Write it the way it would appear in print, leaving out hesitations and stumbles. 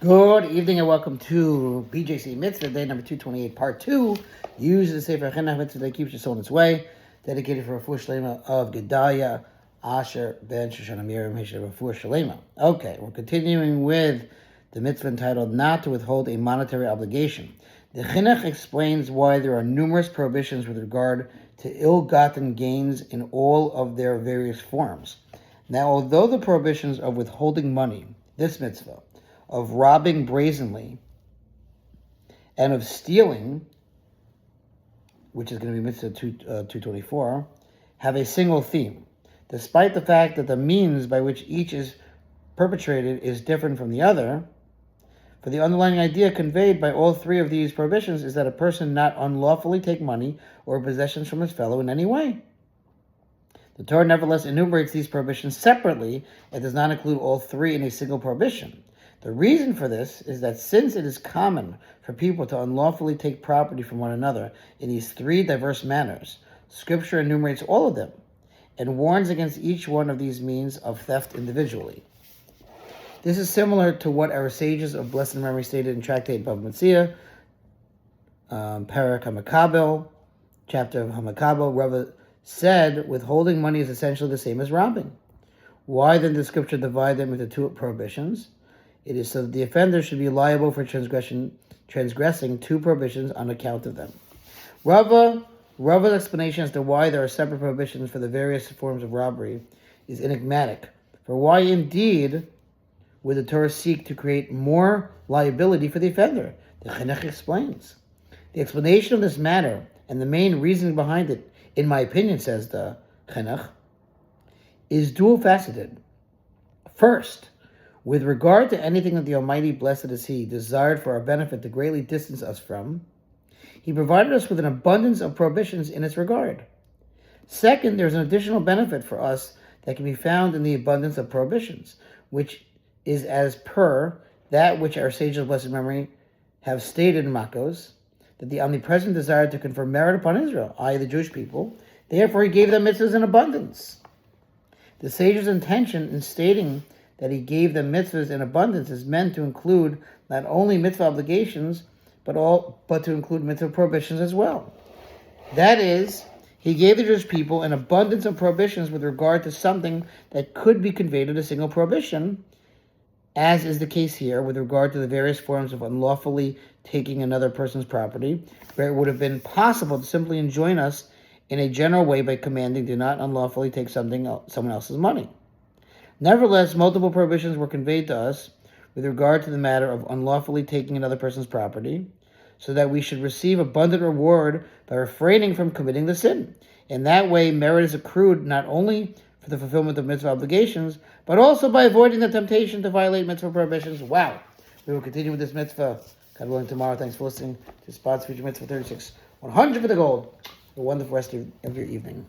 Good evening and welcome to BJC Mitzvah, day number 228, part 2. Use the Sefer Hachinuch Mitzvah that keeps your soul in its way. Dedicated for Refuah Shlema of Gedaliah, Asher, Ben Shoshana Miriam, Hishah, Refuah Shlema. Okay, we're continuing with the mitzvah entitled Not to Withhold a Monetary Obligation. The Chinuch explains why there are numerous prohibitions with regard to ill-gotten gains in all of their various forms. Now, although the prohibitions of withholding money, this mitzvah, of robbing brazenly, and of stealing, which is going to be mitzvah 224, have a single theme, despite the fact that the means by which each is perpetrated is different from the other. For the underlying idea conveyed by all three of these prohibitions is that a person not unlawfully take money or possessions from his fellow in any way. The Torah nevertheless enumerates these prohibitions separately and does not include all three in a single prohibition. The reason for this is that since it is common for people to unlawfully take property from one another in these three diverse manners, Scripture enumerates all of them and warns against each one of these means of theft individually. This is similar to what our sages of blessed memory stated in Tractate Bava Metzia, Parak HaMakabel, chapter of HaMakabel. Rava said withholding money is essentially the same as robbing. Why then does Scripture divide them into two prohibitions? It is so that the offender should be liable for transgressing two prohibitions on account of them. Rava's explanation as to why there are separate prohibitions for the various forms of robbery is enigmatic. For why indeed would the Torah seek to create more liability for the offender? The Chinuch explains. The explanation of this matter and the main reasoning behind it, in my opinion, says the Chinuch, is dual-faceted. First, with regard to anything that the Almighty, blessed is He, desired for our benefit to greatly distance us from, He provided us with an abundance of prohibitions in its regard. Second, there's an additional benefit for us that can be found in the abundance of prohibitions, which is as per that which our sages of blessed memory have stated in Makos, that the omnipresent desired to confer merit upon Israel, i.e. the Jewish people. Therefore, He gave them mitzvahs in abundance. The sages' intention in stating that He gave them mitzvahs in abundance is meant to include not only mitzvah obligations, but to include mitzvah prohibitions as well. That is, He gave the Jewish people an abundance of prohibitions with regard to something that could be conveyed in a single prohibition, as is the case here with regard to the various forms of unlawfully taking another person's property, where it would have been possible to simply enjoin us in a general way by commanding, do not unlawfully take someone else's money. Nevertheless, multiple prohibitions were conveyed to us with regard to the matter of unlawfully taking another person's property, so that we should receive abundant reward by refraining from committing the sin. In that way, merit is accrued not only for the fulfillment of mitzvah obligations, but also by avoiding the temptation to violate mitzvah prohibitions. Wow! We will continue with this mitzvah, God willing, tomorrow. Thanks for listening to Spot's Future Mitzvah 36. 100 for the gold. A wonderful rest of your evening.